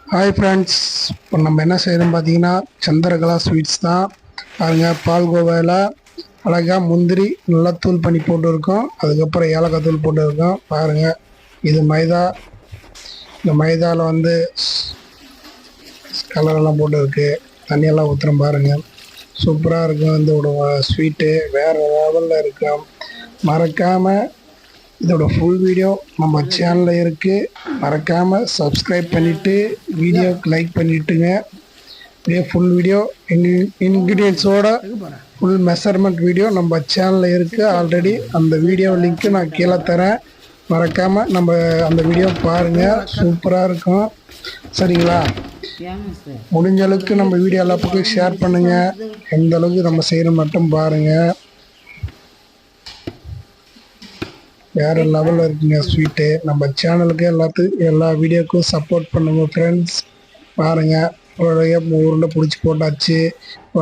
Hi friends, இப்போ நம்ம என்ன செய்யறோம் பார்த்தீங்கன்னா சந்திரகலா ஸ்வீட்ஸ் தான். பாருங்க, பால்கோவாவில் அழகாக முந்திரி நல்லா தூள் பண்ணி போட்டுருக்கோம். அதுக்கப்புறம் ஏலக்காய் தூள் போட்டுருக்கோம். பாருங்கள், இது மைதா. இந்த மைதாவில் வந்து கலரெல்லாம் போட்டுருக்கு. தண்ணியெல்லாம் ஊற்றுறோம். பாருங்கள், சூப்பராக இருக்கும். இதோட ஸ்வீட்டு வேறு லெவலில் இருக்கும். மறக்காமல் இதோட ஃபுல் வீடியோ நம்ம சேனலில் இருக்குது. மறக்காமல் சப்ஸ்கிரைப் பண்ணிவிட்டு வீடியோக்கு லைக் பண்ணிவிட்டுங்க. இதே ஃபுல் வீடியோ இன்க்ரீடியன்ஸோட ஃபுல் மெஷர்மெண்ட் வீடியோ நம்ம சேனலில் இருக்குது ஆல்ரெடி. அந்த வீடியோ லிங்க்கு நான் கீழே தரேன். மறக்காமல் நம்ம அந்த வீடியோ பாருங்கள், சூப்பராக இருக்கும். சரிங்களா? முடிஞ்ச அளவுக்கு நம்ம வீடியோ எல்லா பக்கம் ஷேர் பண்ணுங்கள். எந்த அளவுக்கு நம்ம செய்கிற மட்டும் பாருங்கள். வேறு லெவலில் இருக்குங்க ஸ்வீட்டு. நம்ம சேனலுக்கு எல்லா வீடியோக்கும் சப்போர்ட் பண்ணுங்க ஃப்ரெண்ட்ஸ். பாருங்கள், உருண்டை பிடிச்சி போட்டாச்சு.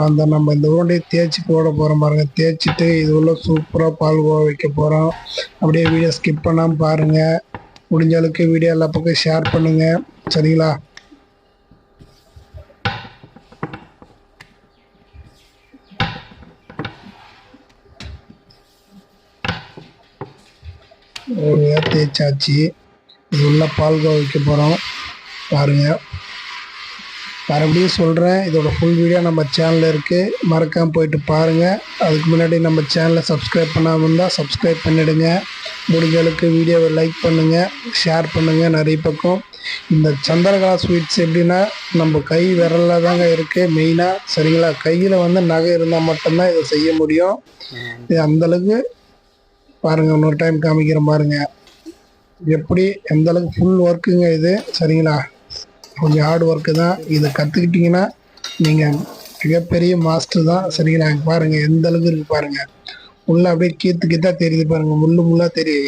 அந்த நம்ம இந்த உருண்டையை தேய்ச்சி போட போகிறோம். பாருங்கள், தேய்ச்சிட்டு இது உள்ள சூப்பராக பால்கோவா வைக்க போகிறோம். அப்படியே வீடியோ ஸ்கிப் பண்ணாமல் பாருங்கள். முடிஞ்ச அளவுக்கு வீடியோ எல்லா பக்கம் ஷேர் பண்ணுங்கள். சரிங்களா? தேய்ச்சாச்சு. இது உள்ள பால்கோவா வைக்க போகிறோம். பாருங்கள், மறுபடியும் சொல்கிறேன், இதோட ஃபுல் வீடியோ நம்ம சேனலில் இருக்குது. மறக்காமல் போயிட்டு பாருங்கள். அதுக்கு முன்னாடி நம்ம சேனலை சப்ஸ்கிரைப் பண்ணாமல் இருந்தால் சப்ஸ்கிரைப் பண்ணிவிடுங்க. முடிஞ்ச அளவுக்கு வீடியோவை லைக் பண்ணுங்கள், ஷேர் பண்ணுங்கள் நிறைய பக்கம். இந்த சந்திரகலா ஸ்வீட்ஸ் எப்படின்னா நம்ம கை விரலில் தாங்க இருக்குது மெயினாக. சரிங்களா? கையில் வந்து நகை இருந்தால் மட்டும்தான் இதை செய்ய முடியும். இது அந்தளவுக்கு பாருங்கள், இன்னொரு டைம் காமிக்கிறேன் பாருங்கள். எப்படி எந்த அளவுக்கு ஃபுல் ஒர்க்குங்க இது. சரிங்களா? கொஞ்சம் ஹார்ட் ஒர்க்கு தான். இதை கற்றுக்கிட்டிங்கன்னா நீங்கள் மிகப்பெரிய மாஸ்டர் தான். சரிங்களா? பாருங்கள் எந்த அளவுக்கு இருக்குது பாருங்கள். உள்ளே அப்படியே கீத்தா தெரியுது பாருங்கள், முள்ளாக தெரியும்.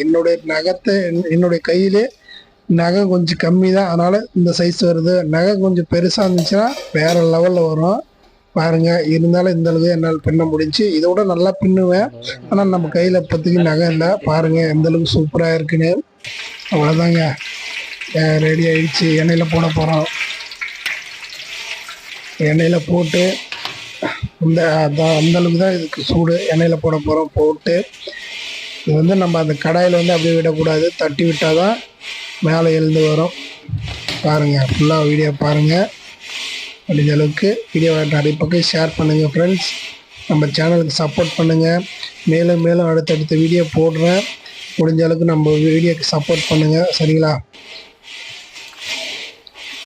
என்னுடைய கையிலே நகை கொஞ்சம் கம்மி தான், அதனால் இந்த சைஸ் வருது. நகை கொஞ்சம் பெருசாக இருந்துச்சுன்னா வேறு லெவலில் வரும். பாருங்கள், இருந்தாலும் இந்த அளவுக்கு என்னால் பின்ன முடிஞ்சு. இதோட நல்லா பின்னுவேன், ஆனால் நம்ம கையில் இப்போதைக்கு நகை இல்லை. பாருங்கள் எந்த அளவுக்கு சூப்பராக இருக்குன்னு. அவ்வளோதாங்க, ரெடி ஆகிடுச்சு. எண்ணெயில் போட போகிறோம். எண்ணெயில் போட்டு அந்தளவுக்கு தான் இதுக்கு சூடு. எண்ணெயில் போட போகிறோம். போட்டு இது வந்து நம்ம அந்த கடாயில் வந்து அப்படியே விடக்கூடாது, தட்டி விட்டால் தான் மேலே எழுந்து வரும். பாருங்கள், ஃபுல்லாக வீடியோ பாருங்கள். முடிஞ்ச அளவுக்கு வீடியோ நிறைய பக்கம் ஷேர் பண்ணுங்கள் ஃப்ரெண்ட்ஸ். நம்ம சேனலுக்கு சப்போர்ட் பண்ணுங்கள். மேலும் மேலும் அடுத்தடுத்த வீடியோ போடுறேன். முடிஞ்ச அளவுக்கு நம்ம வீடியோக்கு சப்போர்ட் பண்ணுங்கள். சரிங்களா?